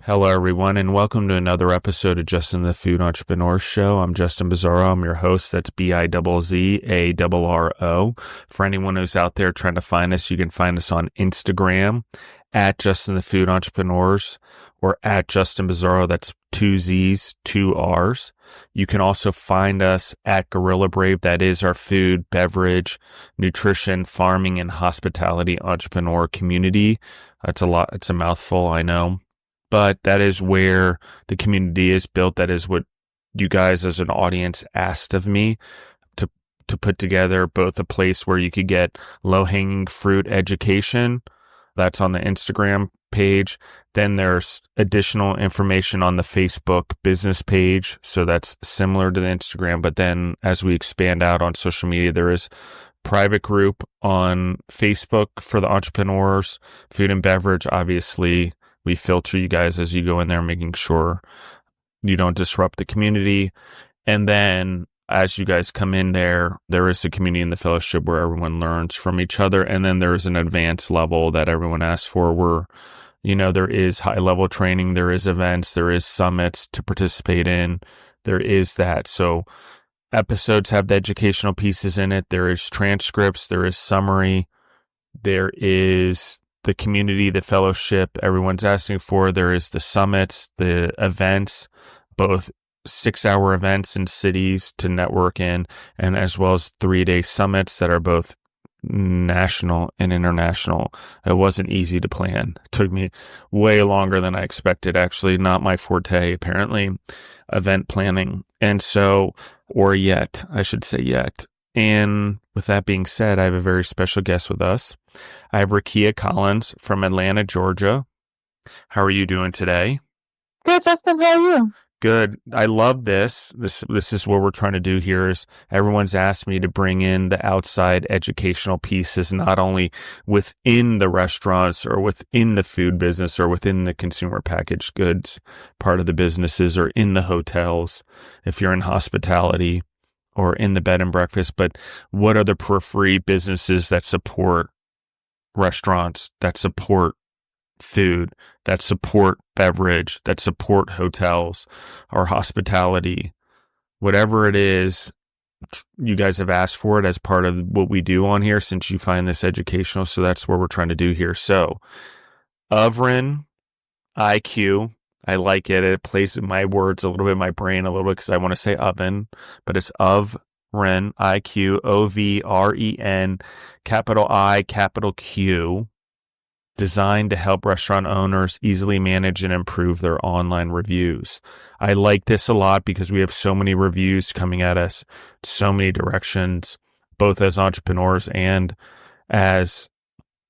Hello, everyone, and welcome to another episode of Justin the Food Entrepreneur Show. I'm Justin Bizzarro. I'm your host. That's Bizzarro. For anyone who's out there trying to find us, you can find us on Instagram at Justin the Food Entrepreneurs or at Justin Bizzarro. That's 2 Z's, 2 R's. You can also find us at Gorilla Brave. That is our food, beverage, nutrition, farming, and hospitality entrepreneur community. That's a lot. It's a mouthful, I know. But that is where the community is built. That is what you guys as an audience asked of me to put together, both a place where you could get low-hanging fruit education. That's on the Instagram page. Then there's additional information on the Facebook business page. So that's similar to the Instagram. But then as we expand out on social media, there is private group on Facebook for the entrepreneurs, food and beverage, obviously. We filter you guys as you go in there, making sure you don't disrupt the community. And then as you guys come in there, there is a community in the fellowship where everyone learns from each other. And then there's an advanced level that everyone asks for where, there is high level training, there is events, there is summits to participate in. There is that. So episodes have the educational pieces in it. There is transcripts, there is summary, there is the community, the fellowship everyone's asking for. There is the summits, the events, both 6-hour events in cities to network in, and as well as 3-day summits that are both national and international. It wasn't easy to plan. It took me way longer than I expected. Actually, not my forte, apparently, event planning. And so, or yet, I should say yet. And with that being said, I have a very special guest with us. I have Rekia Collins from Atlanta, Georgia. How are you doing today? Good, Justin. How are you? Good. I love this. This is what we're trying to do here is everyone's asked me to bring in the outside educational pieces, not only within the restaurants or within the food business or within the consumer packaged goods part of the businesses or in the hotels, if you're in hospitality or in the bed and breakfast, but what are the periphery businesses that support restaurants, that support food, that support beverage, that support hotels or hospitality, whatever it is, you guys have asked for it as part of what we do on here since you find this educational. So that's what we're trying to do here. So AuburnIQ, I like it. It plays in my words a little bit, in my brain a little bit because I want to say oven, but it's AuburnIQ, OVREN, capital I, capital Q, designed to help restaurant owners easily manage and improve their online reviews. I like this a lot because we have so many reviews coming at us, so many directions, both as entrepreneurs and as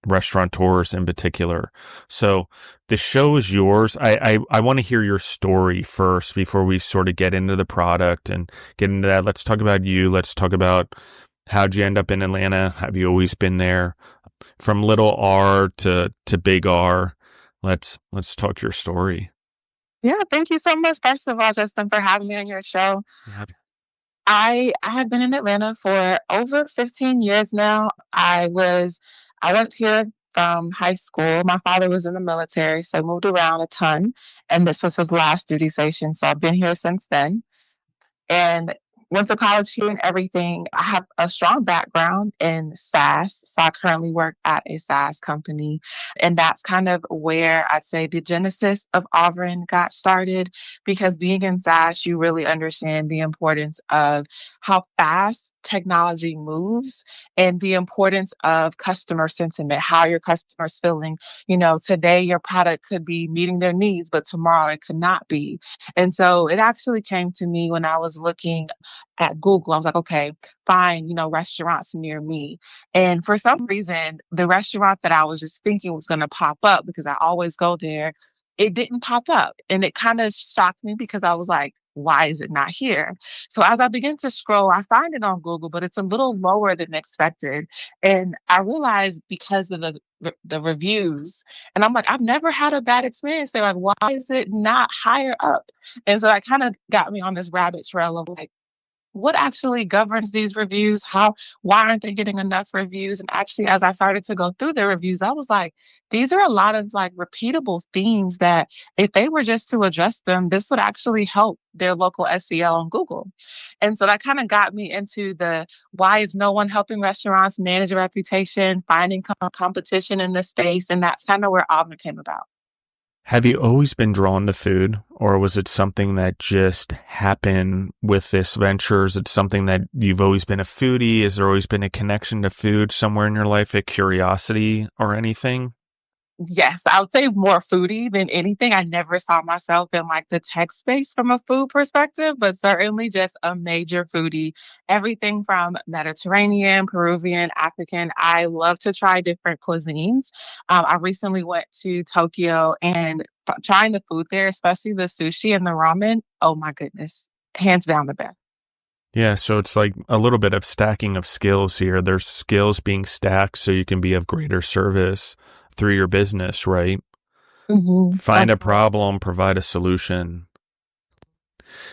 restaurateurs in particular. So the show is yours. I want to hear your story first before we sort of get into the product and get into that. Let's talk about you. Let's talk about how'd you end up in Atlanta? Have you always been there? From little R to big R. Let's talk your story. Yeah, thank you so much, first of all, Justin, for having me on your show. Yeah. I have been in Atlanta for over 15 years now. I went here from high school. My father was in the military, so I moved around a ton, and this was his last duty station. So I've been here since then. And went to college here and everything. I have a strong background in SaaS. So I currently work at a SaaS company. And that's kind of where I'd say the genesis of Auburn got started, because being in SaaS, you really understand the importance of how fast technology moves and the importance of customer sentiment, how your customer's feeling. Today your product could be meeting their needs, but tomorrow it could not be. And so it actually came to me when I was looking at Google. I was like, okay, find, restaurants near me. And for some reason, the restaurant that I was just thinking was going to pop up because I always go there, it didn't pop up. And it kind of shocked me because I was like, why is it not here? So as I begin to scroll, I find it on Google, but it's a little lower than expected. And I realized because of the reviews, and I'm like, I've never had a bad experience. They're like, why is it not higher up? And so that kind of got me on this rabbit trail of like, what actually governs these reviews? Why aren't they getting enough reviews? And actually, as I started to go through the reviews, I was like, these are a lot of like repeatable themes that if they were just to address them, this would actually help their local SEO on Google. And so that kind of got me into the why is no one helping restaurants manage a reputation, finding competition in this space. And that's kind of where Auburn came about. Have you always been drawn to food, or was it something that just happened with this venture? Is it something that you've always been a foodie? Has there always been a connection to food somewhere in your life, a curiosity or anything? Yes, I would say more foodie than anything. I never saw myself in like the tech space from a food perspective, but certainly just a major foodie. Everything from Mediterranean, Peruvian, African. I love to try different cuisines. I recently went to Tokyo and trying the food there, especially the sushi and the ramen. Oh my goodness, hands down the best. Yeah, so it's like a little bit of stacking of skills here. There's skills being stacked so you can be of greater service through your business, right? Find a Absolutely. problem, provide a solution.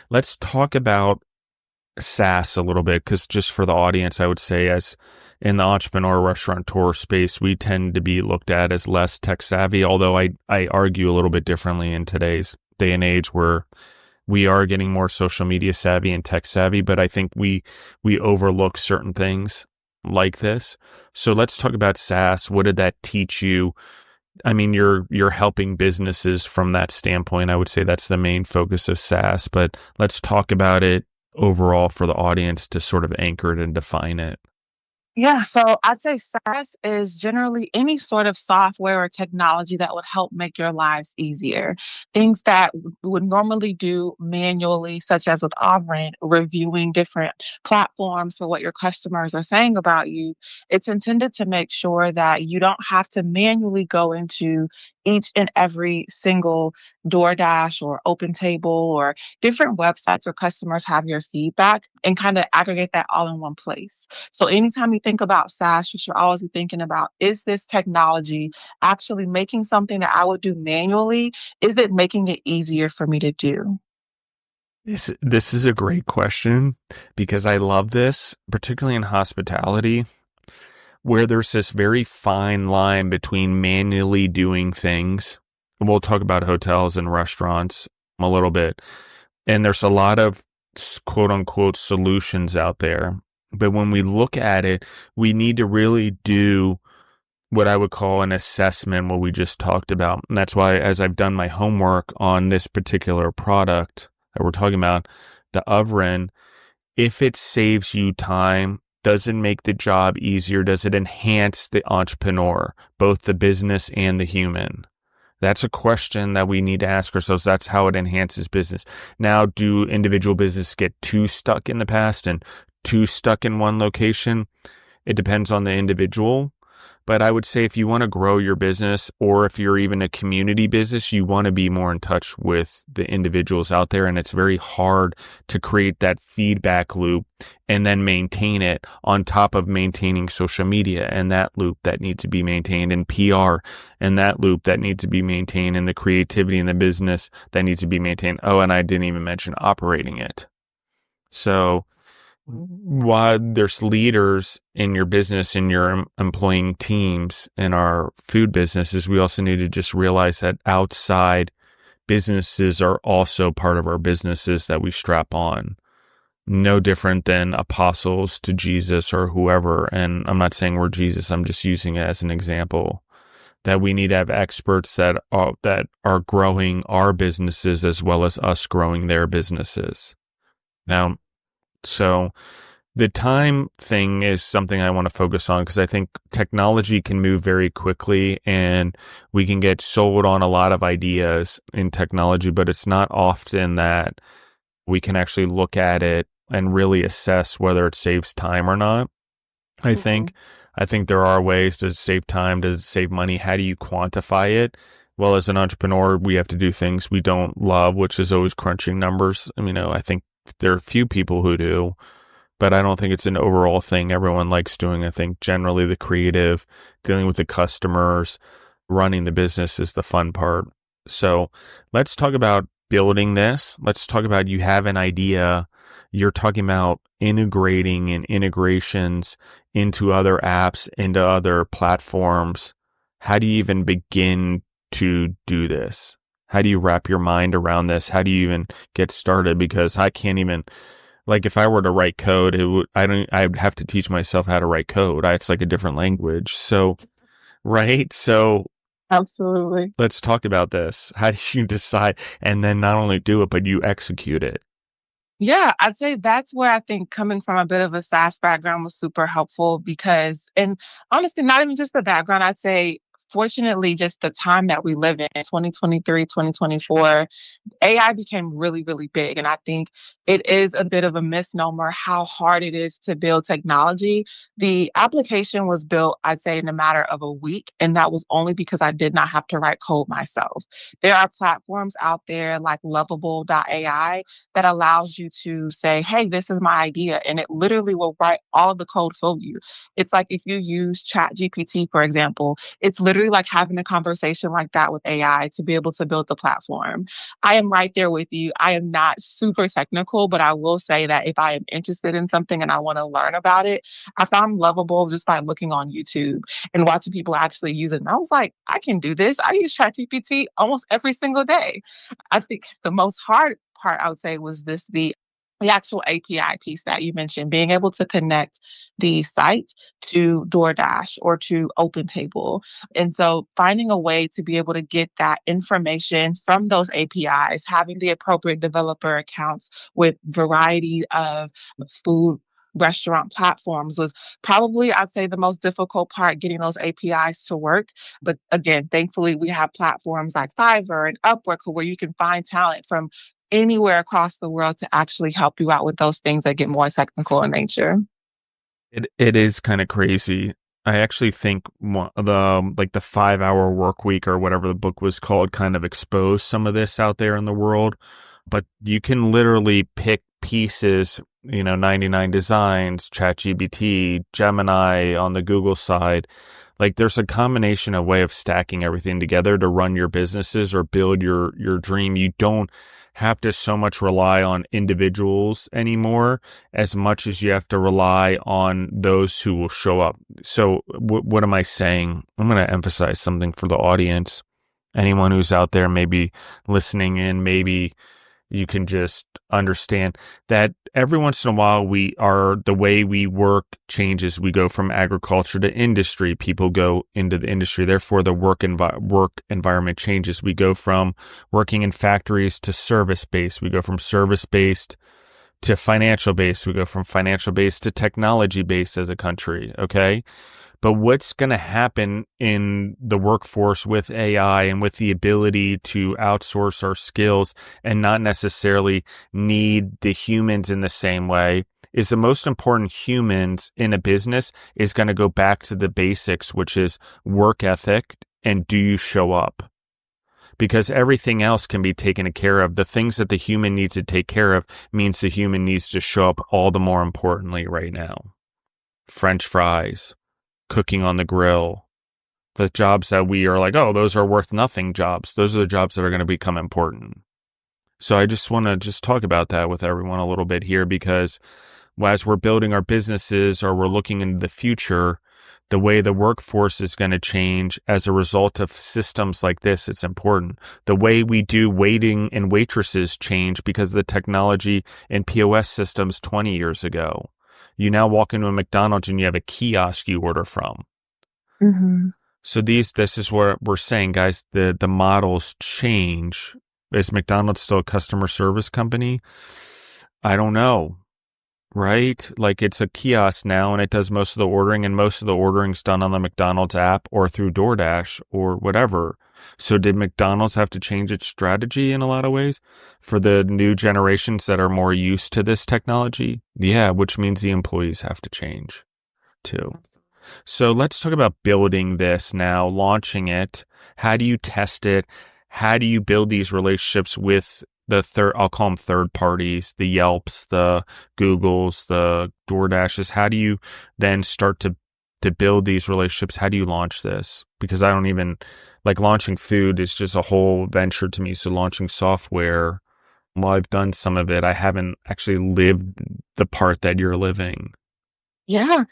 Let's talk about SaaS a little bit, because just for the audience, I would say as in the entrepreneur restaurateur space, we tend to be looked at as less tech savvy, although I argue a little bit differently in today's day and age where we are getting more social media savvy and tech savvy, but I think we overlook certain things like this. So let's talk about SaaS. What did that teach you? I mean, you're helping businesses from that standpoint. I would say that's the main focus of SaaS, but let's talk about it overall for the audience to sort of anchor it and define it. Yeah, so I'd say SaaS is generally any sort of software or technology that would help make your lives easier. Things that would normally do manually, such as with Auburn, reviewing different platforms for what your customers are saying about you. It's intended to make sure that you don't have to manually go into each and every single DoorDash or OpenTable or different websites where customers have your feedback and kind of aggregate that all in one place. So anytime you think about SaaS, you should always be thinking about, is this technology actually making something that I would do manually? Is it making it easier for me to do? This is a great question because I love this, particularly in hospitality, where there's this very fine line between manually doing things. And we'll talk about hotels and restaurants a little bit. And there's a lot of quote unquote solutions out there. But when we look at it, we need to really do what I would call an assessment, what we just talked about. And that's why, as I've done my homework on this particular product that we're talking about, the oven, if it saves you time, does it make the job easier? Does it enhance the entrepreneur, both the business and the human? That's a question that we need to ask ourselves. That's how it enhances business. Now, do individual business get too stuck in the past and too stuck in one location? It depends on the individual. But I would say if you want to grow your business, or if you're even a community business, you want to be more in touch with the individuals out there. And it's very hard to create that feedback loop and then maintain it on top of maintaining social media and that loop that needs to be maintained, and PR and that loop that needs to be maintained, and the creativity in the business that needs to be maintained. Oh, and I didn't even mention operating it. So while there's leaders in your business, in your employing teams in our food businesses, we also need to just realize that outside businesses are also part of our businesses that we strap on. No different than apostles to Jesus or whoever. And I'm not saying we're Jesus. I'm just using it as an example that we need to have experts that are growing our businesses as well as us growing their businesses. Now, so the time thing is something I want to focus on because I think technology can move very quickly and we can get sold on a lot of ideas in technology, but it's not often that we can actually look at it and really assess whether it saves time or not. I Mhm. think I think there are ways. Does it save time? Does it save money? How do you quantify it? Well, as an entrepreneur, we have to do things we don't love, which is always crunching numbers. I mean, I think there are a few people who do, but I don't think it's an overall thing everyone likes doing. I think generally the creative, dealing with the customers, running the business is the fun part. So let's talk about building this. Let's talk about, you have an idea. You're talking about integrating and integrations into other apps, into other platforms. How do you even begin to do this? How do you wrap your mind around this? How do you even get started? Because I can't even, like, if I were to write code, I'd have to teach myself how to write code. It's like a different language. So, right. So Absolutely. let's talk about this. How do you decide and then not only do it, but you execute it? Yeah, I'd say that's where I think coming from a bit of a SaaS background was super helpful because, and honestly, not even just the background, I'd say, fortunately, just the time that we live in, 2023, 2024. AI became really, really big. And I think it is a bit of a misnomer how hard it is to build technology. The application was built, I'd say, in a matter of a week. And that was only because I did not have to write code myself. There are platforms out there like lovable.ai that allows you to say, hey, this is my idea. And it literally will write all of the code for you. It's like if you use ChatGPT, for example, it's literally like having a conversation like that with AI to be able to build the platform. I am right there with you. I am not super technical, but I will say that if I am interested in something and I want to learn about it, I found Lovable just by looking on YouTube and watching people actually use it. And I was like, I can do this. I use ChatGPT almost every single day. I think the most hard part I would say was the actual API piece that you mentioned, being able to connect the site to DoorDash or to OpenTable. And so finding a way to be able to get that information from those APIs, having the appropriate developer accounts with variety of food restaurant platforms was probably, I'd say, the most difficult part, getting those APIs to work. But again, thankfully, we have platforms like Fiverr and Upwork where you can find talent from anywhere across the world to actually help you out with those things that get more technical in nature. It is kind of crazy. I actually think the 5-hour work week or whatever the book was called kind of exposed some of this out there in the world. But you can literally pick pieces, 99 Designs, ChatGPT, Gemini on the Google side. Like there's a combination of way of stacking everything together to run your businesses or build your dream. You don't have to so much rely on individuals anymore as much as you have to rely on those who will show up. So what am I saying? I'm going to emphasize something for the audience. Anyone who's out there maybe listening in, maybe you can just understand that every once in a while the way we work changes. We go from agriculture to industry. People go into the industry. Therefore, the work environment changes. We go from working in factories to service-based. We go from service-based to financial-based. We go from financial-based to technology-based as a country. Okay. But what's going to happen in the workforce with AI and with the ability to outsource our skills and not necessarily need the humans in the same way is the most important humans in a business is going to go back to the basics, which is work ethic and do you show up? Because everything else can be taken care of. The things that the human needs to take care of means the human needs to show up all the more importantly right now. French fries, cooking on the grill, the jobs that we are like, oh, those are worth nothing jobs. Those are the jobs that are going to become important. So I just want to just talk about that with everyone a little bit here because as we're building our businesses or we're looking into the future, the way the workforce is going to change as a result of systems like this, it's important. The way we do waiting and waitresses change because of the technology and POS systems 20 years ago. You now walk into a McDonald's and you have a kiosk you order from. Mm-hmm. So this is what we're saying, guys. The models change. Is McDonald's still a customer service company? I don't know. Right? Like it's a kiosk now and it does most of the ordering and most of the ordering's done on the McDonald's app or through DoorDash or whatever. So did McDonald's have to change its strategy in a lot of ways for the new generations that are more used to this technology? Yeah, which means the employees have to change too. So let's talk about building this now, launching it. How do you test it? How do you build these relationships with I'll call them third parties, the Yelps, the Googles, the DoorDashes? How do you then start to build these relationships? How do you launch this? Because I don't even, like launching food is just a whole venture to me. So launching software, While I've done some of it, I haven't actually lived the part that you're living. Yeah.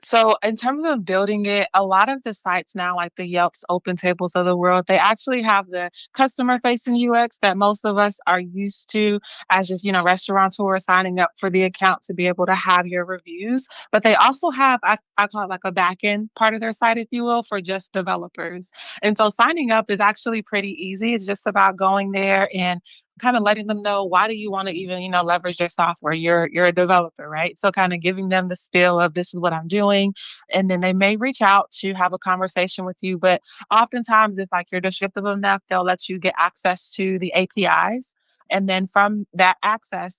So in terms of building it, a lot of the sites now, like the Yelps, Open Tables of the world, they actually have the customer facing UX that most of us are used to as just, restaurateurs signing up for the account to be able to have your reviews. But they also have, I call it like a back end part of their site, if you will, for just developers. And so signing up is actually pretty easy. It's just about going there and kind of letting them know, why do you want to even leverage their software. You're a developer, right? So kind of giving them the spiel of, this is what I'm doing, and then they may reach out to have a conversation with you. But oftentimes, if like you're descriptive enough, they'll let you get access to the APIs, and then from that access,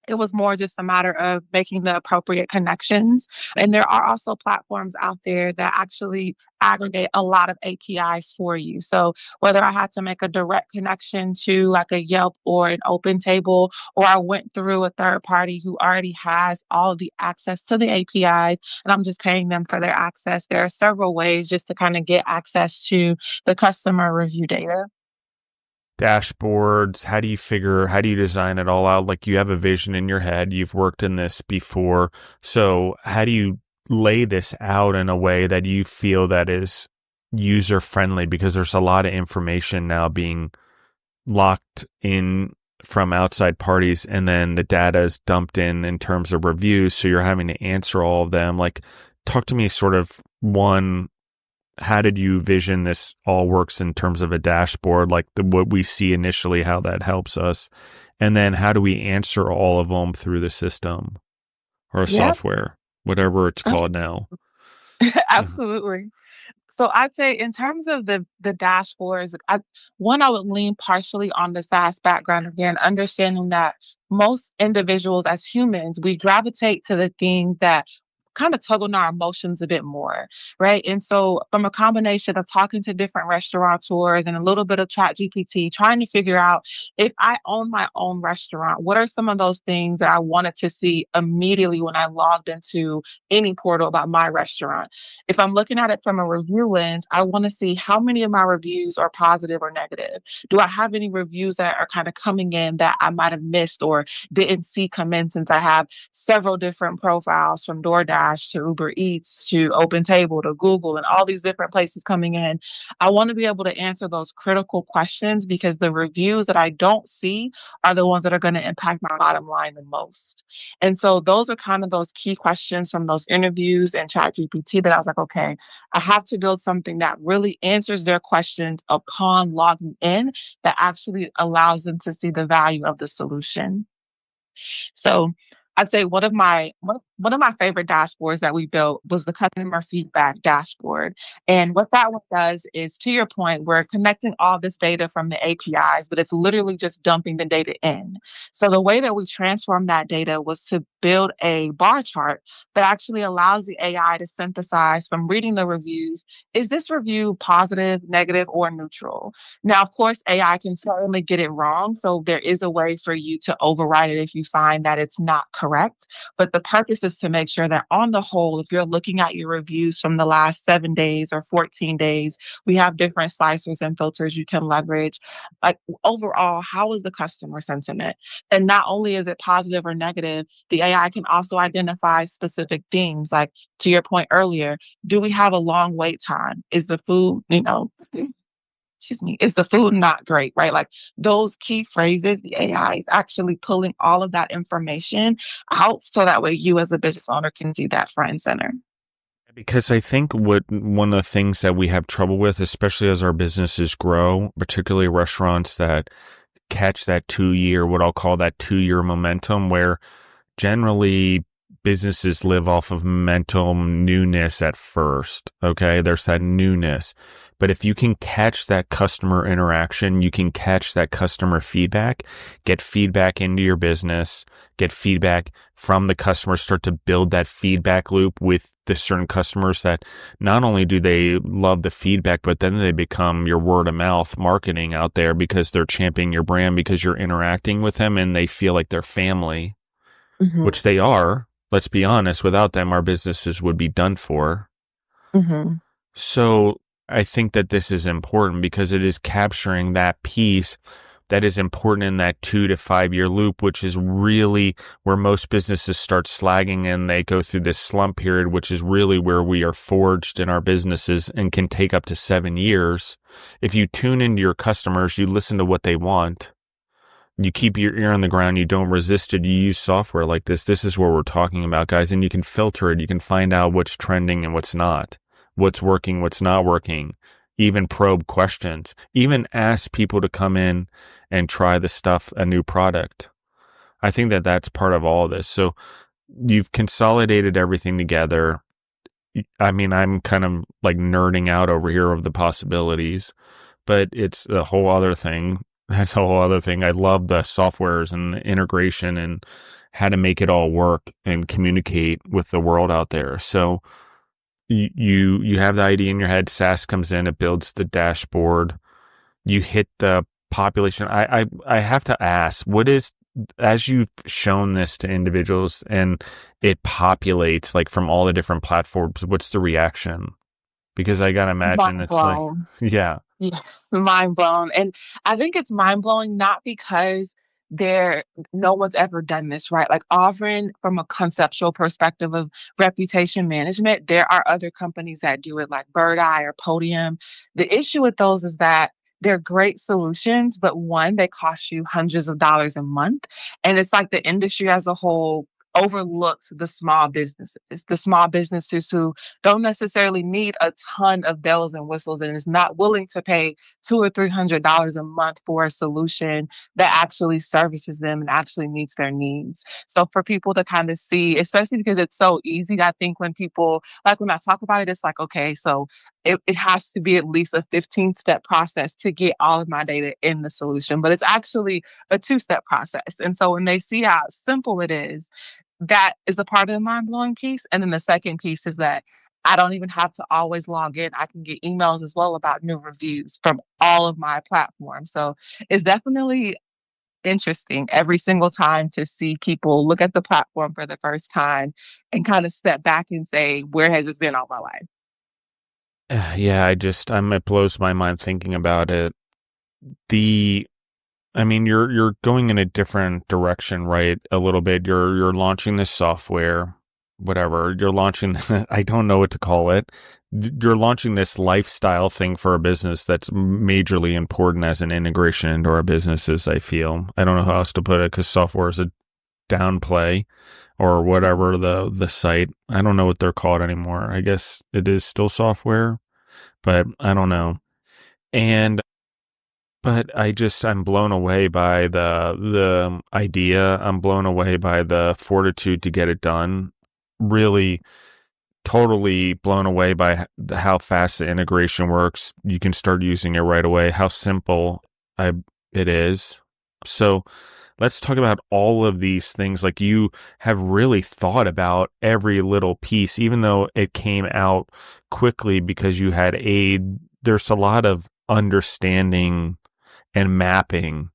it was more just a matter of making the appropriate connections. And there are also platforms out there that actually aggregate a lot of APIs for you. So whether I had to make a direct connection to like a Yelp or an Open Table, or I went through a third party who already has all of the access to the APIs and I'm just paying them for their access, there are several ways just to kind of get access to the customer review data. Dashboards, how do you design it all out? Like, you have a vision in your head, you've worked in this before. So how do you lay this out in a way that you feel that is user friendly? Because there's a lot of information now being locked in from outside parties, and then the data is dumped in terms of reviews. So you're having to answer all of them. Like, talk to me sort of, one, how did you vision this all works in terms of a dashboard, like what we see initially, how that helps us? And then how do we answer all of them through the system or Yeah, software, whatever it's called now? Uh, absolutely. So I'd say in terms of the dashboards, I would lean partially on the SaaS background again, understanding that most individuals as humans, we gravitate to the things that kind of tug on our emotions a bit more, right? And so from a combination of talking to different restaurateurs and a little bit of chat GPT, trying to figure out, if I own my own restaurant, what are some of those things that I wanted to see immediately when I logged into any portal about my restaurant? If I'm looking at it from a review lens, I want to see how many of my reviews are positive or negative. Do I have any reviews that are kind of coming in that I might have missed or didn't see come in, since I have several different profiles from DoorDash to Uber Eats to Open Table to Google and all these different places coming in? I want to be able to answer those critical questions, because the reviews that I don't see are the ones that are going to impact my bottom line the most. And so those are kind of those key questions from those interviews and ChatGPT that I was like, okay, I have to build something that really answers their questions upon logging in, that actually allows them to see the value of the solution. So I'd say one of my favorite dashboards that we built was the customer feedback dashboard. And what that one does is, to your point, we're connecting all this data from the APIs, but it's literally just dumping the data in. So the way that we transformed that data was to build a bar chart that actually allows the AI to synthesize from reading the reviews. Is this review positive, negative, or neutral? Now, of course, AI can certainly get it wrong. So there is a way for you to override it if you find that it's not correct. But the purpose is to make sure that on the whole, if you're looking at your reviews from the last 7 days or 14 days, we have different slicers and filters you can leverage. Like, overall, how is the customer sentiment? And not only is it positive or negative, the AI can also identify specific things. Like, to your point earlier, do we have a long wait time? Is the food, excuse me, is the food not great, right? Like, those key phrases, the AI is actually pulling all of that information out, so that way you as a business owner can see that front and center. Because I think one of the things that we have trouble with, especially as our businesses grow, particularly restaurants that catch that 2 year, what I'll call that 2 year momentum, where generally businesses live off of momentum, newness at first. Okay. There's that newness. But if you can catch that customer interaction, you can catch that customer feedback, get feedback into your business, get feedback from the customer, start to build that feedback loop with the certain customers that not only do they love the feedback, but then they become your word of mouth marketing out there, because they're championing your brand, because you're interacting with them and they feel like they're family, Hmm. which they are. Let's be honest, without them, our businesses would be done for. Hmm. So I think that this is important because it is capturing that piece. that is important in that 2 to 5 year loop, which is really where most businesses start slagging and they go through this slump period, which is really where we are forged in our businesses and can take up to 7 years. If you tune into your customers, you listen to what they want, you keep your ear on the ground, you don't resist it, you use software like this. This is what we're talking about, guys. And you can filter it. You can find out what's trending and what's not, what's working, what's not working, even probe questions, even ask people to come in and try the stuff, a new product. I think that that's part of all of this. So you've consolidated everything together. I mean, I'm kind of like nerding out over here of the possibilities, but it's a whole other thing. That's a whole other thing. I love the softwares and the integration and how to make it all work and communicate with the world out there. So you have the idea in your head. SaaS comes in, it builds the dashboard. You hit the population. I have to ask, what is, as you've shown this to individuals and it populates like from all the different platforms, what's the reaction? Because I gotta imagine Mind it's like, blown. yeah. Yes, mind blown. And I think it's mind blowing not because there no one's ever done this, right? Like Auburn, from a conceptual perspective of reputation management, there are other companies that do it, like Bird Eye or Podium. The issue with those is that they're great solutions, but one, they cost you hundreds of dollars a month. And it's like the industry as a whole overlooks the small businesses who don't necessarily need a ton of bells and whistles and is not willing to pay $200 or $300 a month for a solution that actually services them and actually meets their needs. So for people to kind of see, especially because it's so easy, I think when people like when I talk about it, it's like, okay, so it has to be at least a 15-step process to get all of my data in the solution. But it's actually a two-step process. And so when they see how simple it is, that is a part of the mind-blowing piece, and then the second piece is that I don't even have to always log in. I can get emails as well about new reviews from all of my platforms. So it's definitely interesting every single time to see people look at the platform for the first time and kind of step back and say, "Where has this been all my life?" Yeah, it blows my mind thinking about it. The I mean, you're going in a different direction, right? A little bit. You're launching this software, whatever. You're launching, I don't know what to call it. You're launching this lifestyle thing for a business that's majorly important as an integration into our businesses, I feel. I don't know how else to put it because software is a downplay or whatever the site. I don't know what they're called anymore. I guess it is still software, but I don't know. And but I'm blown away by the idea. I'm blown away by the fortitude to get it done. Really, totally blown away by how fast the integration works. You can start using it right away. How simple it is. So let's talk about all of these things. Like you have really thought about every little piece, even though it came out quickly because you had aid. There's a lot of understanding and mapping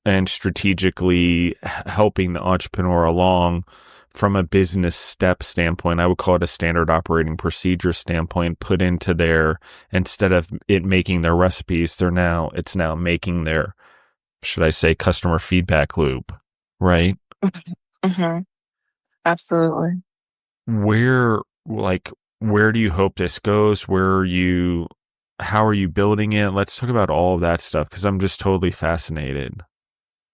and strategically helping the entrepreneur along from a business step standpoint. I would call it a standard operating procedure standpoint put into their, instead of it making their recipes, it's now making their, should I say, customer feedback loop, right? Hmm. Absolutely. Where, like, where do you hope this goes? How are you building it? Let's talk about all of that stuff because I'm just totally fascinated.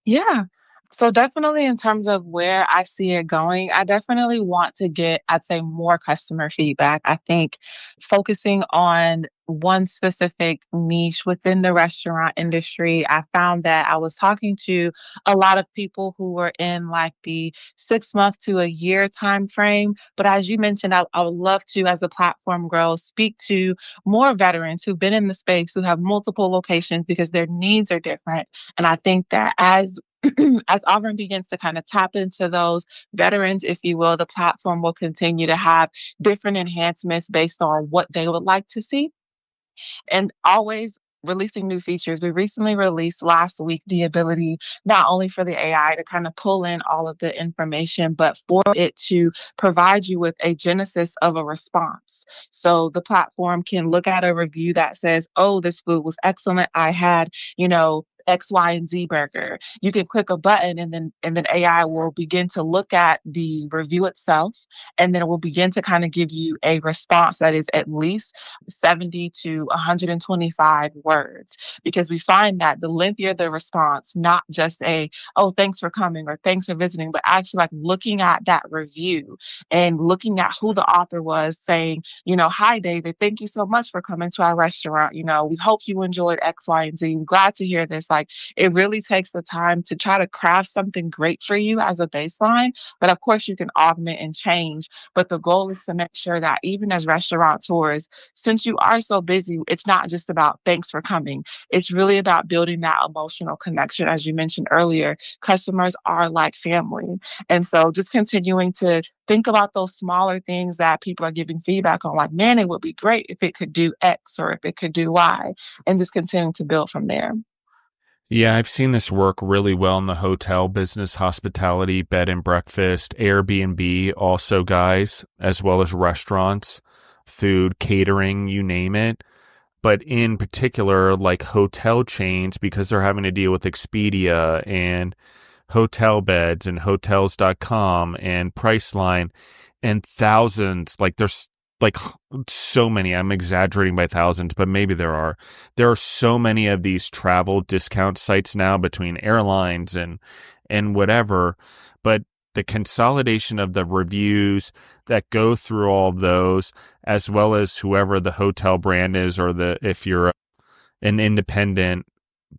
Yeah. So definitely in terms of where I see it going, I definitely want to get, I'd say, more customer feedback. I think focusing on one specific niche within the restaurant industry, I found that I was talking to a lot of people who were in like the 6 month to a year time frame. But as you mentioned, I would love to, as the platform grows, speak to more veterans who've been in the space, who have multiple locations because their needs are different. And I think that as as Auburn begins to kind of tap into those veterans, if you will, the platform will continue to have different enhancements based on what they would like to see and always releasing new features. We recently released last week the ability not only for the AI to kind of pull in all of the information, but for it to provide you with a genesis of a response. So the platform can look at a review that says, "Oh, this food was excellent. I had, you know, X, Y, and Z burger. You can click a button and then AI will begin to look at the review itself, and then it will begin to kind of give you a response that is at least 70 to 125 words. Because we find that the lengthier the response, not just a, oh, thanks for coming or thanks for visiting, but actually like looking at that review and looking at who the author was, saying, hi, David, thank you so much for coming to our restaurant. We hope you enjoyed X, Y, and Z. I'm glad to hear this. Like, it really takes the time to try to craft something great for you as a baseline. But of course, you can augment and change. But the goal is to make sure that even as restaurateurs, since you are so busy, it's not just about thanks for coming. It's really about building that emotional connection. As you mentioned earlier, customers are like family. And so just continuing to think about those smaller things that people are giving feedback on, like, man, it would be great if it could do X or if it could do Y, and just continuing to build from there. Yeah, I've seen this work really well in the hotel business, hospitality, bed and breakfast, Airbnb, also, guys, as well as restaurants, food, catering, you name it. But in particular, like hotel chains, because they're having to deal with Expedia and hotel beds and hotels.com and Priceline and thousands, like there's like so many. I'm exaggerating by thousands, but maybe there are so many of these travel discount sites now between airlines and whatever. But the consolidation of the reviews that go through all of those, as well as whoever the hotel brand is, or if you're an independent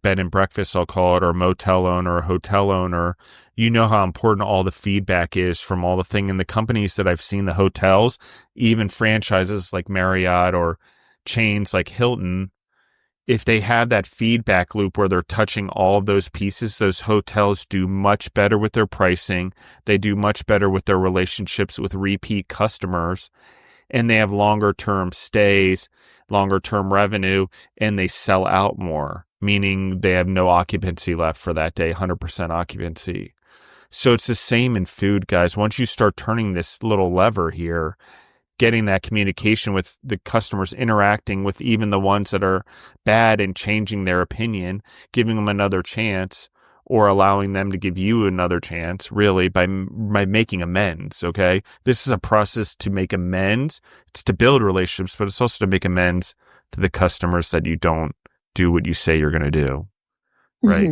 bed and breakfast, I'll call it, or motel owner or hotel owner, you know how important all the feedback is from all the thing in the companies that I've seen, the hotels, even franchises like Marriott or chains like Hilton. If they have that feedback loop where they're touching all of those pieces, those hotels do much better with their pricing. They do much better with their relationships with repeat customers, and they have longer term stays, longer term revenue, and they sell out more, meaning they have no occupancy left for that day, 100% occupancy. So it's the same in food, guys. Once you start turning this little lever here, getting that communication with the customers, interacting with even the ones that are bad and changing their opinion, giving them another chance, or allowing them to give you another chance, really, by making amends, okay? This is a process to make amends. It's to build relationships, but it's also to make amends to the customers that you don't do what you say you're going to do, right?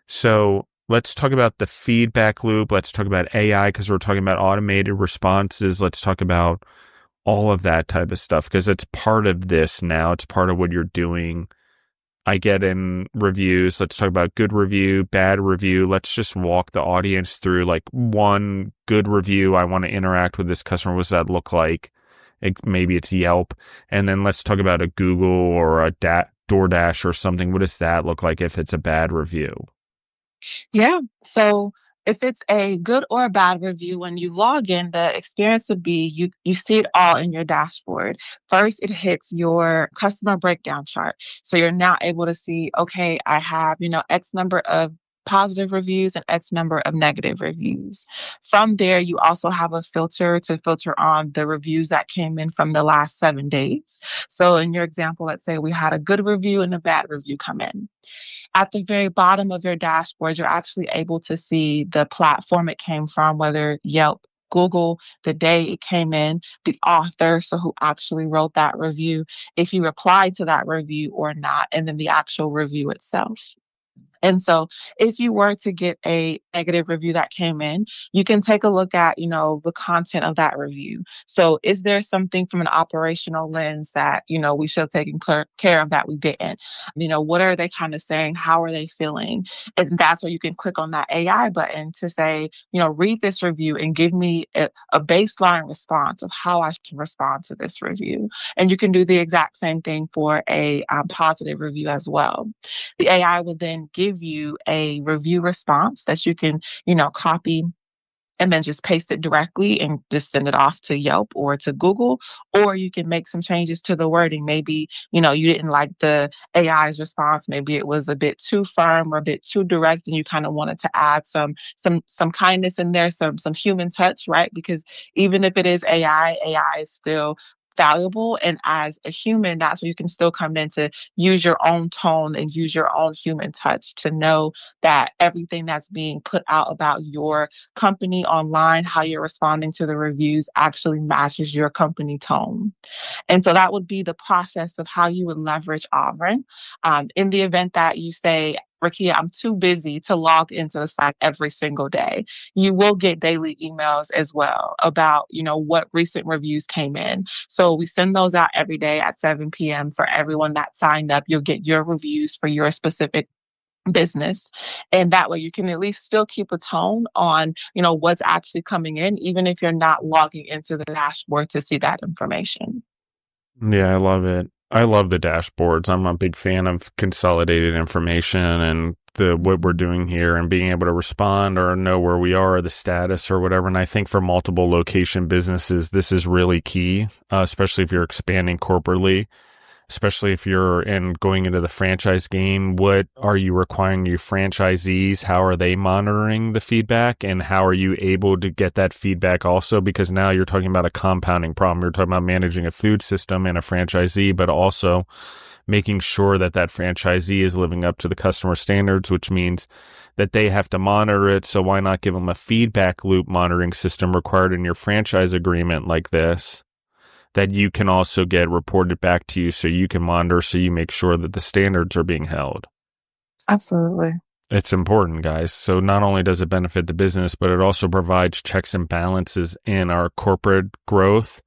So let's talk about the feedback loop. Let's talk about AI, because we're talking about automated responses. Let's talk about all of that type of stuff, because it's part of this now. It's part of what you're doing. I get in reviews. Let's talk about good review, bad review. Let's just walk the audience through like one good review. I want to interact with this customer. What does that look like? Maybe it's Yelp. And then let's talk about a Google or a DoorDash or something. What does that look like if it's a bad review? Yeah. So if it's a good or a bad review, when you log in, the experience would be you see it all in your dashboard. First, it hits your customer breakdown chart. So you're now able to see, okay, I have, X number of positive reviews and X number of negative reviews. From there, you also have a filter to filter on the reviews that came in from the last 7 days. So in your example, let's say we had a good review and a bad review come in. At the very bottom of your dashboard, you're actually able to see the platform it came from, whether Yelp, Google, the day it came in, the author, so who actually wrote that review, if you replied to that review or not, and then the actual review itself. And so if you were to get a negative review that came in, you can take a look at, the content of that review. So is there something from an operational lens that, we should have taken care of that we didn't? What are they kind of saying? How are they feeling? And that's where you can click on that AI button to say, read this review and give me a baseline response of how I should respond to this review. And you can do the exact same thing for a positive review as well. The AI will then give you a review response that you can, copy and then just paste it directly and just send it off to Yelp or to Google. Or you can make some changes to the wording. Maybe, you didn't like the AI's response. Maybe it was a bit too firm or a bit too direct, and you kind of wanted to add some kindness in there, some human touch, right? Because even if it is AI, AI is still valuable. And as a human, that's where you can still come in to use your own tone and use your own human touch to know that everything that's being put out about your company online, how you're responding to the reviews actually matches your company tone. And so that would be the process of how you would leverage Auburn. In the event that you say, Rekia, I'm too busy to log into the site every single day. You will get daily emails as well about, what recent reviews came in. So we send those out every day at 7 p.m. for everyone that signed up. You'll get your reviews for your specific business. And that way you can at least still keep a tone on, what's actually coming in, even if you're not logging into the dashboard to see that information. Yeah, I love it. I love the dashboards. I'm a big fan of consolidated information and the what we're doing here and being able to respond or know where we are, the status or whatever. And I think for multiple location businesses, this is really key, especially if you're expanding corporately, especially if you're going into the franchise game. What are you requiring your franchisees? How are they monitoring the feedback? And how are you able to get that feedback also? Because now you're talking about a compounding problem. You're talking about managing a food system and a franchisee, but also making sure that that franchisee is living up to the customer standards, which means that they have to monitor it. So why not give them a feedback loop monitoring system required in your franchise agreement like this, that you can also get reported back to you so you can monitor, so you make sure that the standards are being held. Absolutely. It's important, guys. So not only does it benefit the business, but it also provides checks and balances in our corporate growth,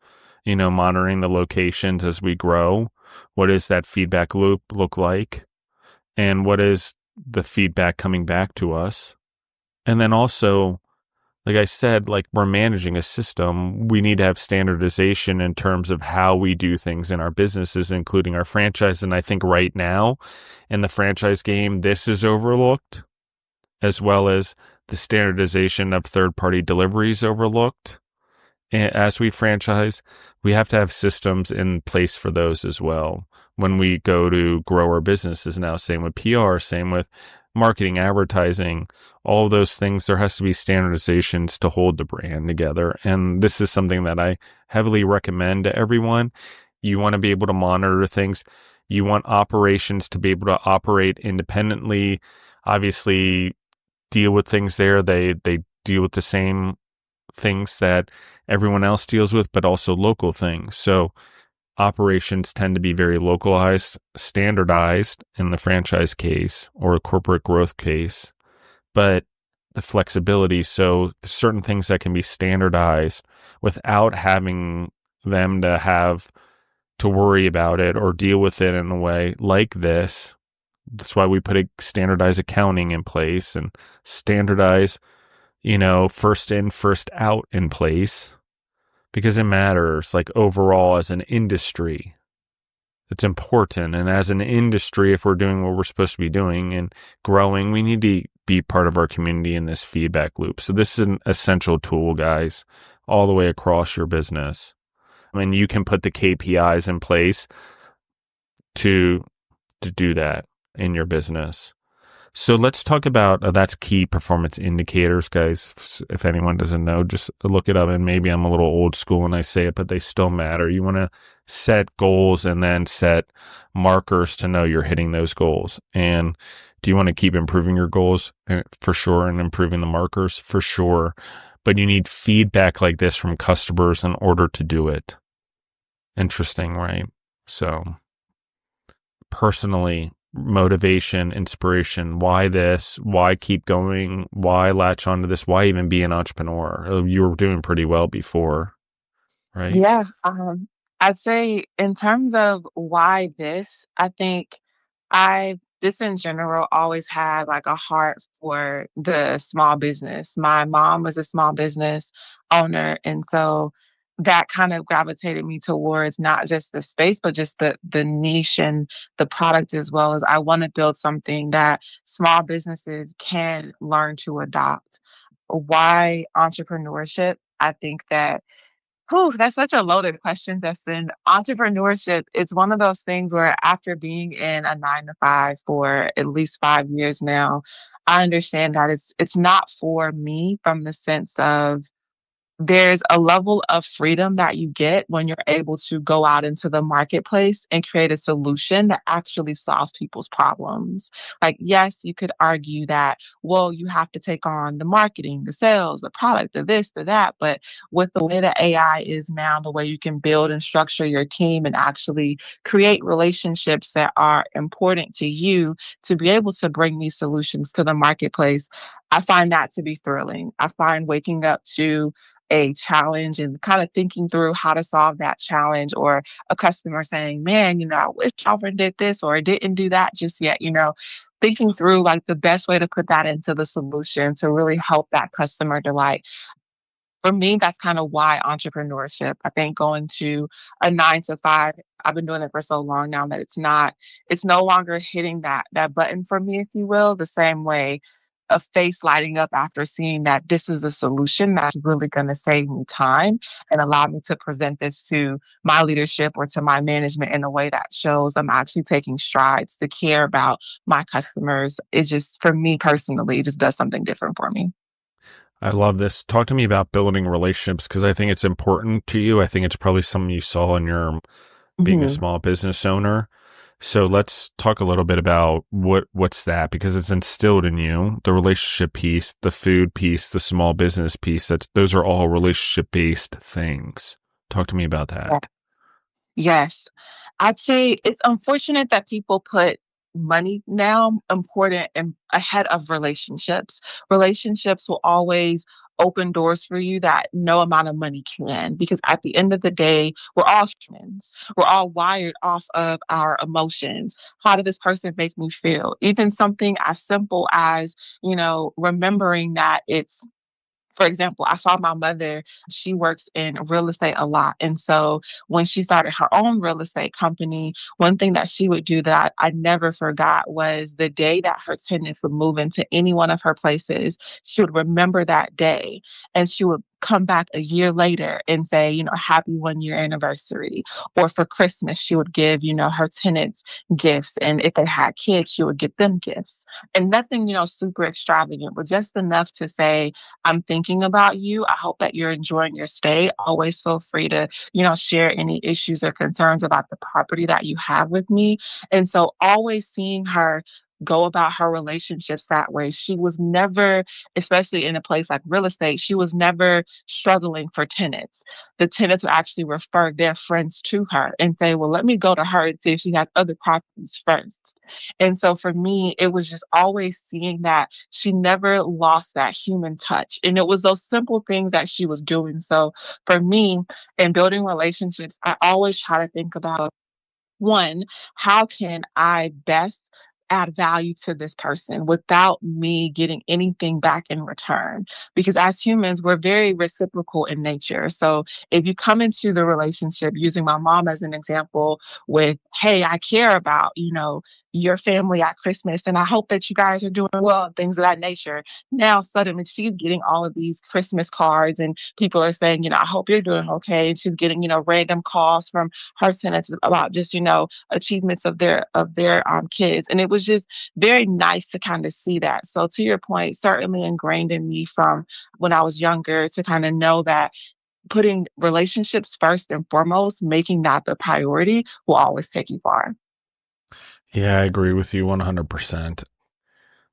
monitoring the locations as we grow. What does that feedback loop look like? And what is the feedback coming back to us? And then also, like I said, like we're managing a system, we need to have standardization in terms of how we do things in our businesses, including our franchise. And I think right now in the franchise game, this is overlooked, as well as the standardization of third-party deliveries overlooked. And as we franchise, we have to have systems in place for those as well. When we go to grow our businesses now, same with PR, same with marketing, advertising, all of those things, there has to be standardizations to hold the brand together. And this is something that I heavily recommend to everyone. You want to be able to monitor things. You want operations to be able to operate independently, obviously deal with things there. They deal with the same things that everyone else deals with, but also local things. So operations tend to be very localized, standardized in the franchise case or a corporate growth case, but the flexibility. So certain things that can be standardized without having them to have to worry about it or deal with it in a way like this. That's why we put a standardized accounting in place and standardize, first in, first out in place, because it matters, like overall as an industry. It's important. And as an industry, if we're doing what we're supposed to be doing and growing, we need to be part of our community in this feedback loop. So this is an essential tool, guys, all the way across your business. I mean, you can put the KPIs in place to do that in your business. So let's talk about that's key performance indicators, guys. If anyone doesn't know, just look it up. And maybe I'm a little old school when I say it, but they still matter. You want to set goals and then set markers to know you're hitting those goals. And do you want to keep improving your goals? For sure. And improving the markers? For sure. But you need feedback like this from customers in order to do it. Interesting, right? So personally, motivation, inspiration, why this, why keep going, why latch onto this, why even be an entrepreneur? You were doing pretty well before, right? Yeah, I'd say in terms of why this, I think I just in general always had like a heart for the small business. My mom was a small business owner, and so that kind of gravitated me towards not just the space, but just the niche and the product as well. As I want to build something that small businesses can learn to adopt. Why entrepreneurship? I think that whew, that's such a loaded question, Justin. Entrepreneurship, it's one of those things where after being in a 9 to 5 for at least 5 years now, I understand that it's not for me from the sense of there's a level of freedom that you get when you're able to go out into the marketplace and create a solution that actually solves people's problems. Like, yes, you could argue that, well, you have to take on the marketing, the sales, the product, the this, the that. But with the way that AI is now, the way you can build and structure your team and actually create relationships that are important to you to be able to bring these solutions to the marketplace, I find that to be thrilling. I find waking up to a challenge and kind of thinking through how to solve that challenge, or a customer saying, man, I wish Alfred did this or didn't do that just yet, thinking through like the best way to put that into the solution to really help that customer delight. For me, that's kind of why entrepreneurship. I think going to a 9 to 5, I've been doing it for so long now that it's no longer hitting that button for me, if you will, the same way a face lighting up after seeing that this is a solution that's really going to save me time and allow me to present this to my leadership or to my management in a way that shows I'm actually taking strides to care about my customers. It just, for me personally, it just does something different for me. I love this. Talk to me about building relationships because I think it's important to you. I think it's probably something you saw in your being a Mhm. small business owner. So let's talk a little bit about what's that, because it's instilled in you, the relationship piece, the food piece, the small business piece. Those are all relationship based things. Talk to me about that. Yes. I'd say it's unfortunate that people put money now important and ahead of relationships. Relationships will always open doors for you that no amount of money can, because at the end of the day, we're all humans. We're all wired off of our emotions. How did this person make me feel? Even something as simple as, remembering that it's, for example, I saw my mother, she works in real estate a lot. And so when she started her own real estate company, one thing that she would do that I never forgot was the day that her tenants would move into any one of her places, she would remember that day and she would come back a year later and say, happy 1 year anniversary. Or for Christmas, she would give, her tenants gifts. And if they had kids, she would get them gifts. And nothing, super extravagant, but just enough to say, I'm thinking about you. I hope that you're enjoying your stay. Always feel free to, share any issues or concerns about the property that you have with me. And so always seeing her go about her relationships that way. She was never, especially in a place like real estate, she was never struggling for tenants. The tenants would actually refer their friends to her and say, well, let me go to her and see if she has other properties first. And so for me, it was just always seeing that she never lost that human touch. And it was those simple things that she was doing. So for me, in building relationships, I always try to think about, one, how can I best add value to this person without me getting anything back in return? Because as humans, we're very reciprocal in nature. So if you come into the relationship, using my mom as an example, with, hey, I care about, your family at Christmas, and I hope that you guys are doing well and things of that nature. Now suddenly she's getting all of these Christmas cards and people are saying, I hope you're doing okay. And she's getting, random calls from her tenants about just, achievements of their kids. And it was just very nice to kind of see that. So to your point, certainly ingrained in me from when I was younger to kind of know that putting relationships first and foremost, making that the priority, will always take you far. Yeah, I agree with you 100%.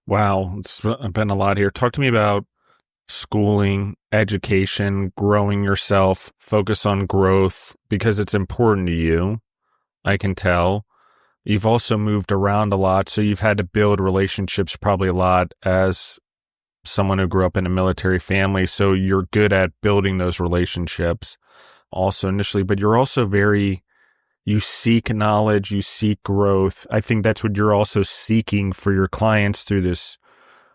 Wow, it's been a lot here. Talk to me about schooling, education, growing yourself, focus on growth because it's important to you. I can tell. You've also moved around a lot, so you've had to build relationships probably a lot as someone who grew up in a military family. So you're good at building those relationships also initially, but you're also you seek knowledge, you seek growth. I think that's what you're also seeking for your clients through this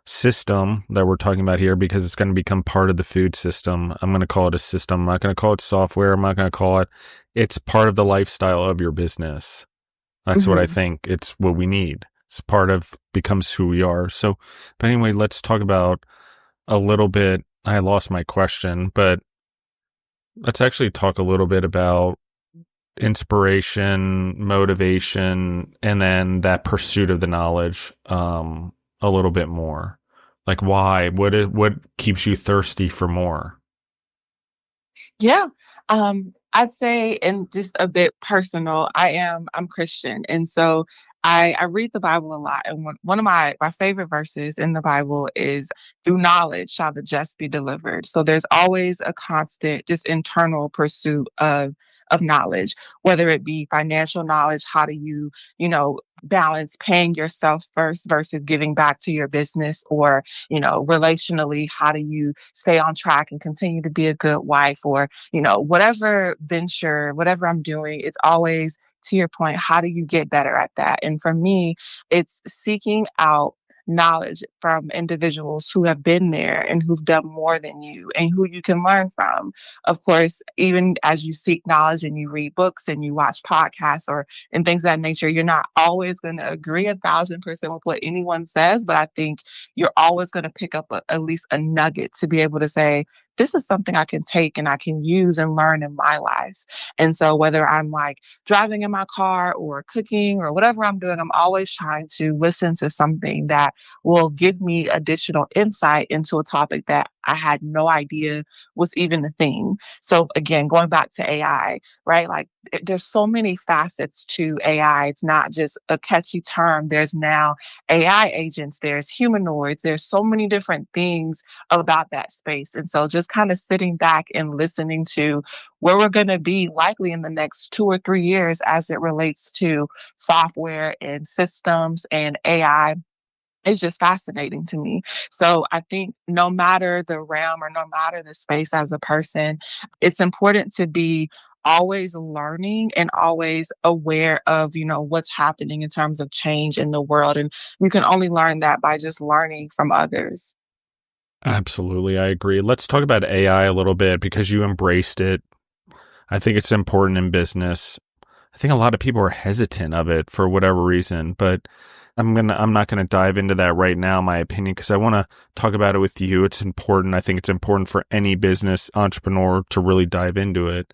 system that we're talking about here, because it's going to become part of the food system. I'm going to call it a system. I'm not going to call it software. I'm not going to call it. It's part of the lifestyle of your business. That's what I Mhm. think. It's what we need. It's part of becomes who we are. So, but anyway, let's talk about a little bit. I lost my question, but let's actually talk a little bit about inspiration, motivation, and then that pursuit of the knowledge a little bit more. Like why? What keeps you thirsty for more? Yeah. I'd say, and just a bit personal, I'm Christian. And so I read the Bible a lot. And one of my favorite verses in the Bible is through knowledge shall the just be delivered. So there's always a constant, just internal pursuit of knowledge, whether it be financial knowledge, how do you, balance paying yourself first versus giving back to your business, or, relationally, how do you stay on track and continue to be a good wife, or whatever venture, whatever I'm doing, it's always, to your point, how do you get better at that? And for me, it's seeking out knowledge from individuals who have been there and who've done more than you and who you can learn from. Of course, even as you seek knowledge and you read books and you watch podcasts or and things of that nature, you're not always going to agree 1,000% with what anyone says, but I think you're always going to pick up at least a nugget to be able to say, this is something I can take and I can use and learn in my life. And so whether I'm like driving in my car or cooking or whatever I'm doing, I'm always trying to listen to something that will give me additional insight into a topic that I had no idea was even a thing. So again, going back to AI, right? Like there's so many facets to AI. It's not just a catchy term. There's now AI agents, there's humanoids, there's so many different things about that space. And so just kind of sitting back and listening to where we're going to be likely in the next 2 or 3 years as it relates to software and systems and AI is just fascinating to me. So I think no matter the realm or no matter the space as a person, it's important to be always learning and always aware of, what's happening in terms of change in the world. And you can only learn that by just learning from others. Absolutely, I agree. Let's talk about AI a little bit because you embraced it. I think it's important in business. I think a lot of people are hesitant of it for whatever reason, but I'm not gonna dive into that right now, my opinion, because I want to talk about it with you. It's important. I think it's important for any business entrepreneur to really dive into it.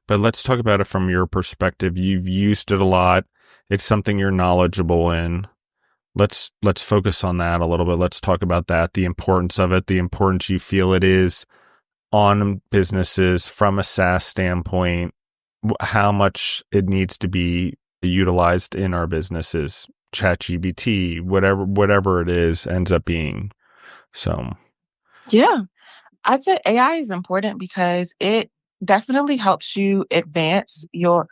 But let's talk about it from your perspective. You've used it a lot. It's something you're knowledgeable in. Let's focus on that a little bit. Let's talk about that, the importance of it, the importance you feel it is on businesses from a SaaS standpoint, how much it needs to be utilized in our businesses, ChatGPT, whatever it is ends up being. So, Yeah, I'd say AI is important because it definitely helps you advance your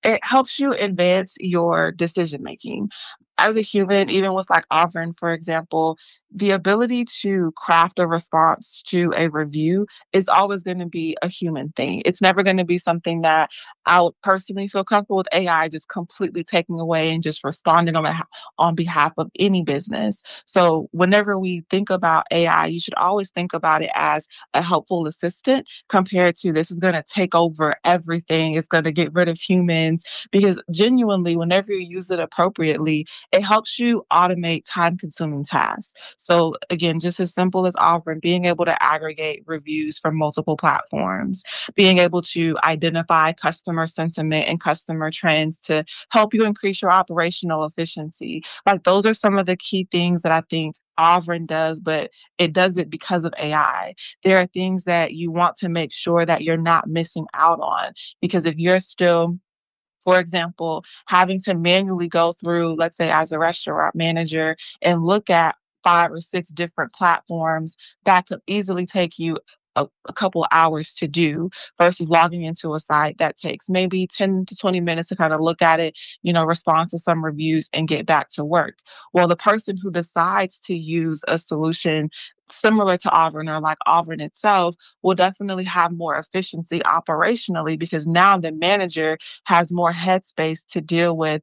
it helps you advance your decision making. As a human, even with like Auburn, for example, the ability to craft a response to a review is always going to be a human thing. It's never going to be something that I would personally feel comfortable with AI just completely taking away and just responding on behalf of any business. So whenever we think about AI, you should always think about it as a helpful assistant compared to this is going to take over everything. It's going to get rid of humans because genuinely, whenever you use it appropriately, it helps you automate time consuming tasks. So, again, just as simple as offering, being able to aggregate reviews from multiple platforms, being able to identify customer sentiment and customer trends to help you increase your operational efficiency. Like, those are some of the key things that I think Auburn does, but it does it because of AI. There are things that you want to make sure that you're not missing out on because if you're still, for example, having to manually go through, let's say, as a restaurant manager and look at 5 or 6 different platforms, that could easily take you a couple hours to do versus logging into a site that takes maybe 10 to 20 minutes to kind of look at it, respond to some reviews and get back to work. Well, the person who decides to use a solution similar to Auburn or like Auburn itself will definitely have more efficiency operationally because now the manager has more headspace to deal with,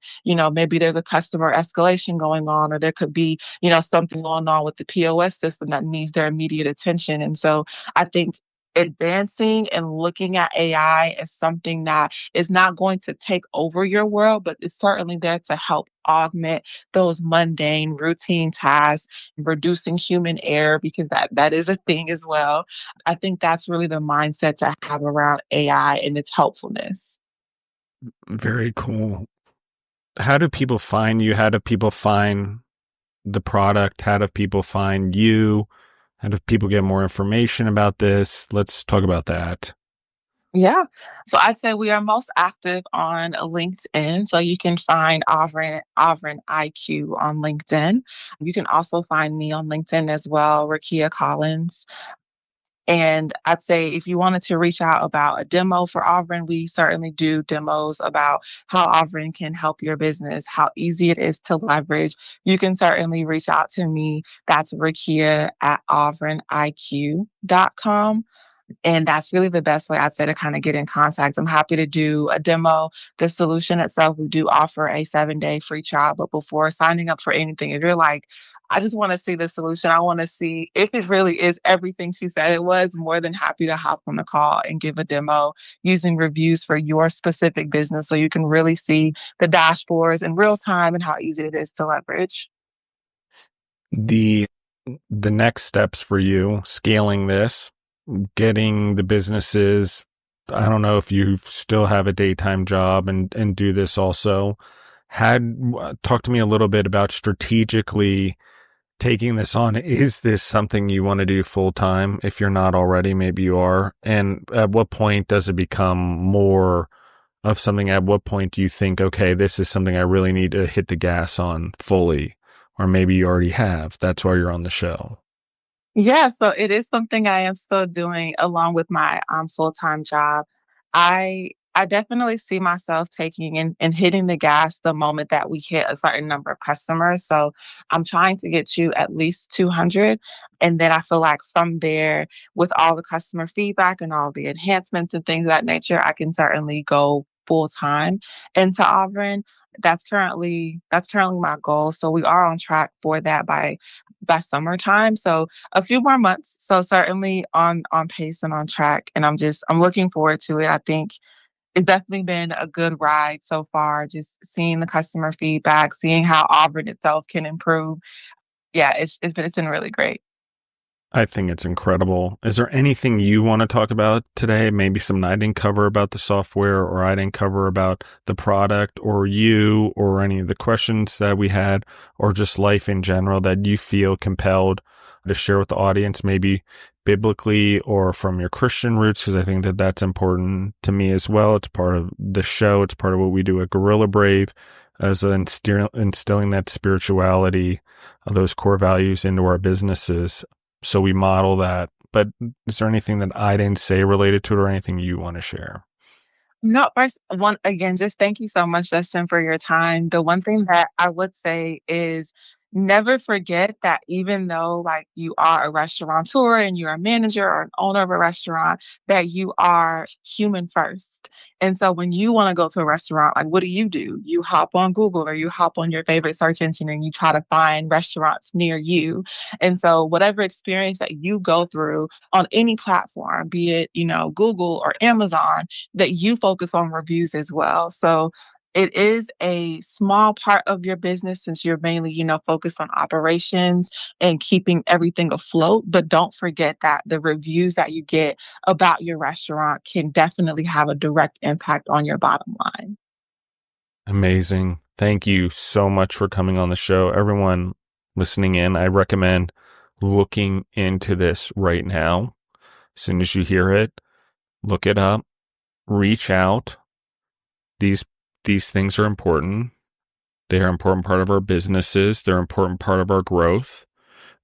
maybe there's a customer escalation going on, or there could be, something going on with the POS system that needs their immediate attention. And so I think advancing and looking at AI as something that is not going to take over your world, but it's certainly there to help augment those mundane routine tasks, reducing human error because that is a thing as well. I think that's really the mindset to have around AI and its helpfulness. very cool. How do people find you? How do people find the product? How do people find you? How do people get more information about this? Let's talk about that. Yeah. So I'd say we are most active on LinkedIn. So you can find Auburn IQ on LinkedIn. You can also find me on LinkedIn as well, Rekia Collins. And I'd say if you wanted to reach out about a demo for Auburn, we certainly do demos about how Auburn can help your business, how easy it is to leverage. You can certainly reach out to me. That's Rekia at auburniq.com. And that's really the best way I'd say to kind of get in contact. I'm happy to do a demo. The solution itself, we do offer a 7-day free trial. But before signing up for anything, if you're like, I just want to see the solution, I want to see if it really is everything she said it was, more than happy to hop on the call and give a demo using reviews for your specific business so you can really see the dashboards in real time and how easy it is to leverage. The next steps for you, scaling this, getting the businesses. I don't know if you still have a daytime job and do this also. Talk to me a little bit about strategically taking this on. Is this something you want to do full time? If you're not already, maybe you are. And at what point does it become more of something? At what point do you think, okay, this is something I really need to hit the gas on fully? Or maybe you already have. That's why you're on the show. Yeah, so it is something I am still doing along with my full-time job. I definitely see myself taking and hitting the gas the moment that we hit a certain number of customers. So I'm trying to get you at least 200. And then I feel like from there, with all the customer feedback and all the enhancements and things of that nature, I can certainly go full time into Auburn. That's currently my goal. So we are on track for that by summertime. So a few more months. So certainly on pace and on track. And I'm looking forward to it. I think it's definitely been a good ride so far, just seeing the customer feedback, seeing how Auburn itself can improve. Yeah, it's been really great. I think it's incredible. Is there anything you want to talk about today? Maybe something I didn't cover about the software, or I didn't cover about the product, or you, or any of the questions that we had, or just life in general that you feel compelled to share with the audience, maybe biblically or from your Christian roots, because I think that that's important to me as well. It's part of the show. It's part of what we do at Gorilla Brave, as instilling that spirituality, those core values into our businesses. So we model that. But is there anything that I didn't say related to it, or anything you want to share? No, first one again, just thank you so much, Justin, for your time. The one thing that I would say is never forget that even though like you are a restaurateur and you're a manager or an owner of a restaurant, that you are human first. And so when you want to go to a restaurant, like what do? You hop on Google or you hop on your favorite search engine and you try to find restaurants near you. And so whatever experience that you go through on any platform, be it, Google or Amazon, that you focus on reviews as well. So it is a small part of your business since you're mainly, focused on operations and keeping everything afloat. But don't forget that the reviews that you get about your restaurant can definitely have a direct impact on your bottom line. Amazing. Thank you so much for coming on the show. Everyone listening in, I recommend looking into this right now. As soon as you hear it, look it up, reach out. These things are important. They are an important part of our businesses. They're an important part of our growth.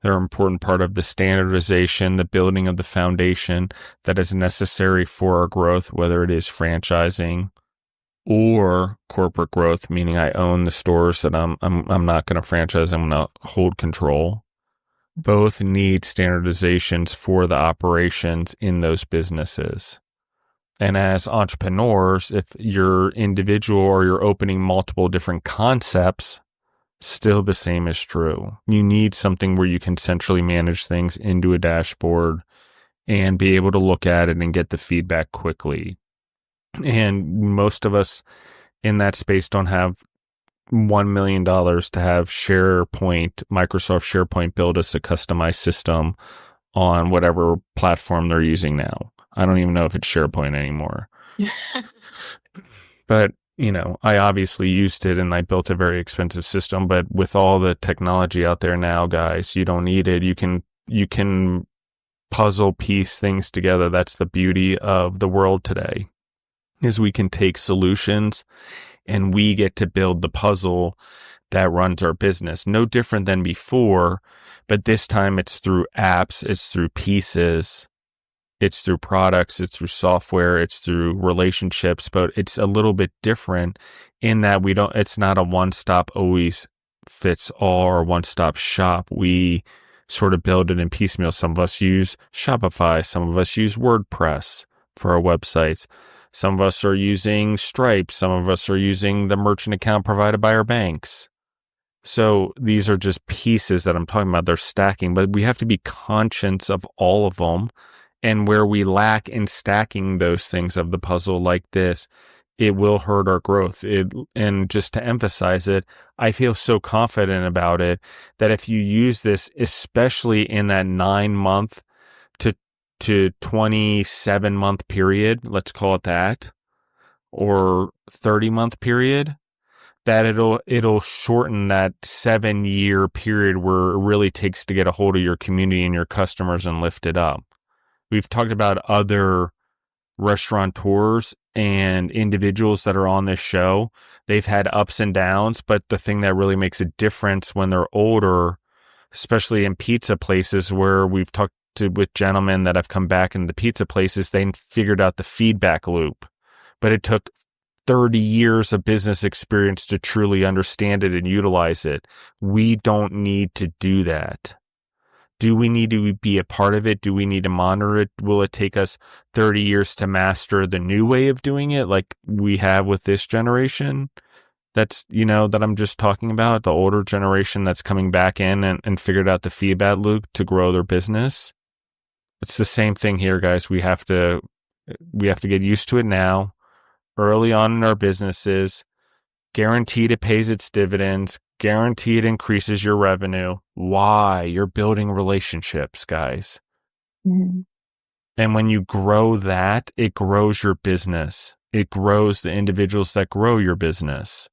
They're an important part of the standardization, the building of the foundation that is necessary for our growth, whether it is franchising or corporate growth, meaning I own the stores that I'm not going to franchise. I'm going to hold control. Both need standardizations for the operations in those businesses. And as entrepreneurs, if you're individual or you're opening multiple different concepts, still the same is true. You need something where you can centrally manage things into a dashboard and be able to look at it and get the feedback quickly. And most of us in that space don't have $1 million to have Microsoft SharePoint build us a customized system on whatever platform they're using now. I don't even know if it's SharePoint anymore. But, I obviously used it and I built a very expensive system. But with all the technology out there now, guys, you don't need it. You can you can puzzle piece things together. That's the beauty of the world today, is we can take solutions and we get to build the puzzle that runs our business. No different than before, but this time it's through apps, it's through pieces, it's through products, it's through software, it's through relationships, but it's a little bit different in that it's not a one-stop always fits all or one-stop shop. We sort of build it in piecemeal. Some of us use Shopify, some of us use WordPress for our websites. Some of us are using Stripe, some of us are using the merchant account provided by our banks. So these are just pieces that I'm talking about. They're stacking, but we have to be conscious of all of them. And where we lack in stacking those things of the puzzle like this, it will hurt our growth. And just to emphasize it, I feel so confident about it that if you use this, especially in that 9-month to 27-month period, let's call it that, or 30-month period, that it'll shorten that 7-year period where it really takes to get a hold of your community and your customers and lift it up. We've talked about other restaurateurs and individuals that are on this show. They've had ups and downs, but the thing that really makes a difference when they're older, especially in pizza places where we've talked with gentlemen that have come back into the pizza places, they figured out the feedback loop. But it took 30 years of business experience to truly understand it and utilize it. We don't need to do that. Do we need to be a part of it? Do we need to monitor it? Will it take us 30 years to master the new way of doing it like we have with this generation? That's, that I'm just talking about, the older generation that's coming back in and figured out the feedback loop to grow their business. It's the same thing here, guys. We have to get used to it now, early on in our businesses. Guaranteed it pays its dividends. Guaranteed it increases your revenue. Why? You're building relationships, guys. Mm-hmm. And when you grow that, it grows your business. It grows the individuals that grow your business.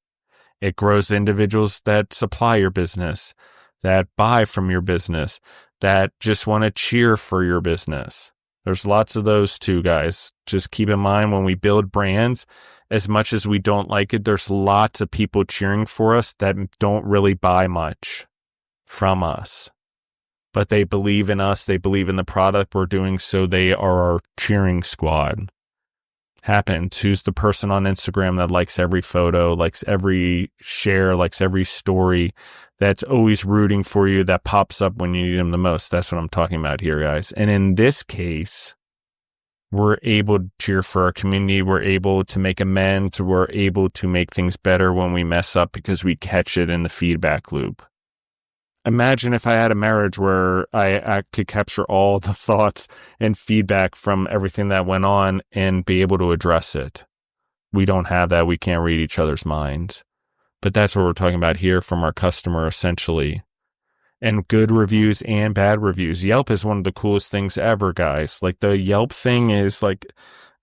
It grows the individuals that supply your business, that buy from your business, that just want to cheer for your business. There's lots of those too, guys. Just keep in mind when we build brands, as much as we don't like it, there's lots of people cheering for us that don't really buy much from us. But they believe in us. They believe in the product we're doing, so they are our cheering squad. Happens. Who's the person on Instagram that likes every photo, likes every share, likes every story, that's always rooting for you, that pops up when you need them the most? That's what I'm talking about here, guys. And in this case, we're able to cheer for our community. We're able to make amends. We're able to make things better when we mess up because we catch it in the feedback loop. Imagine if I had a marriage where I could capture all the thoughts and feedback from everything that went on and be able to address it. We don't have that. We can't read each other's minds. But that's what we're talking about here from our customer, essentially. And good reviews and bad reviews. Yelp is one of the coolest things ever, guys. Like the Yelp thing is like,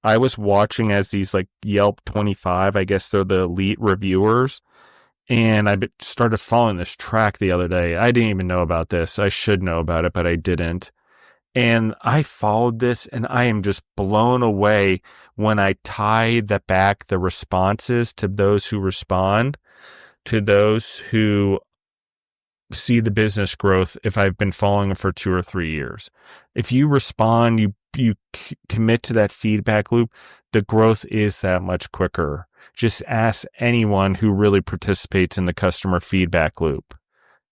I was watching as these like Yelp 25, I guess they're the elite reviewers. And I started following this track the other day. I didn't even know about this. I should know about it, but I didn't. And I followed this and I am just blown away when I tie the responses to those who respond, to those who see the business growth if I've been following them for 2 or 3 years. If you respond, you commit to that feedback loop, the growth is that much quicker. Just ask anyone who really participates in the customer feedback loop.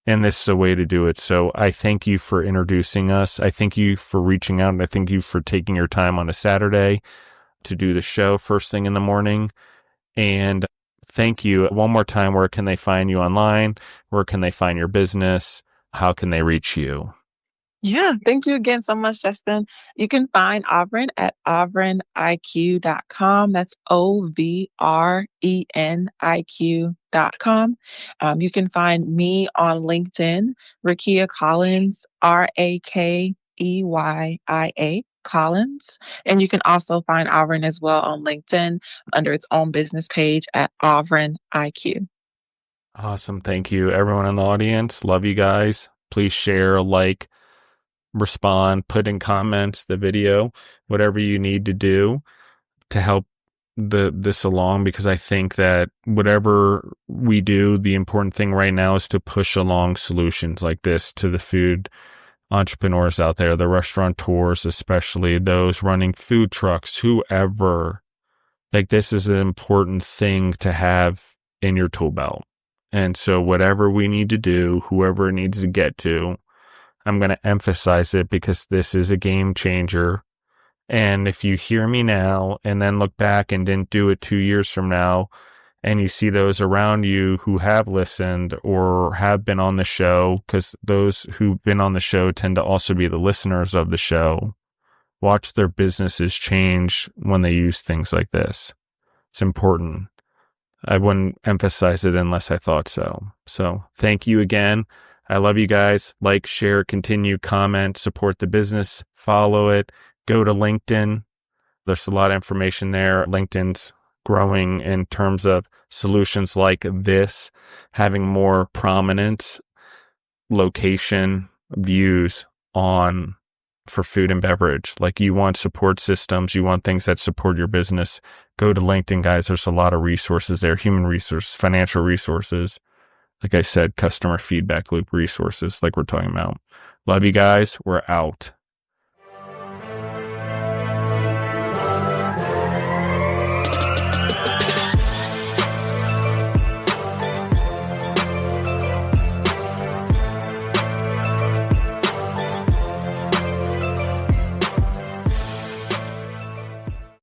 And this is a way to do it. So I thank you for introducing us. I thank you for reaching out. And I thank you for taking your time on a Saturday to do the show first thing in the morning. And thank you one more time. Where can they find you online? Where can they find your business? How can they reach you? Yeah, thank you again so much, Justin. You can find Auburn at auburnIQ.com. That's OVRENIQ.com. You can find me on LinkedIn, Rekia Collins, RAKEYIA Collins. And you can also find Auburn as well on LinkedIn under its own business page at AuburnIQ. Awesome. Thank you. Everyone in the audience, love you guys. Please share, like, respond, put in comments, the video, whatever you need to do to help this along, because I think that whatever we do, the important thing right now is to push along solutions like this to the food entrepreneurs out there, the restaurateurs, especially those running food trucks, whoever. Like, this is an important thing to have in your tool belt. And so whatever we need to do, whoever it needs to get to, I'm going to emphasize it because this is a game changer. And if you hear me now and then look back and didn't do it 2 years from now, and you see those around you who have listened or have been on the show, because those who've been on the show tend to also be the listeners of the show, watch their businesses change when they use things like this. It's important. I wouldn't emphasize it unless I thought so. So thank you again. I love you guys. Like, share, continue, comment, support the business, follow it. Go to LinkedIn. There's a lot of information there. LinkedIn's growing in terms of solutions like this, having more prominence, location, views on for food and beverage. Like, you want support systems, you want things that support your business. Go to LinkedIn, guys. There's a lot of resources there, human resources, financial resources. Like I said, customer feedback loop resources like we're talking about. Love you guys. We're out.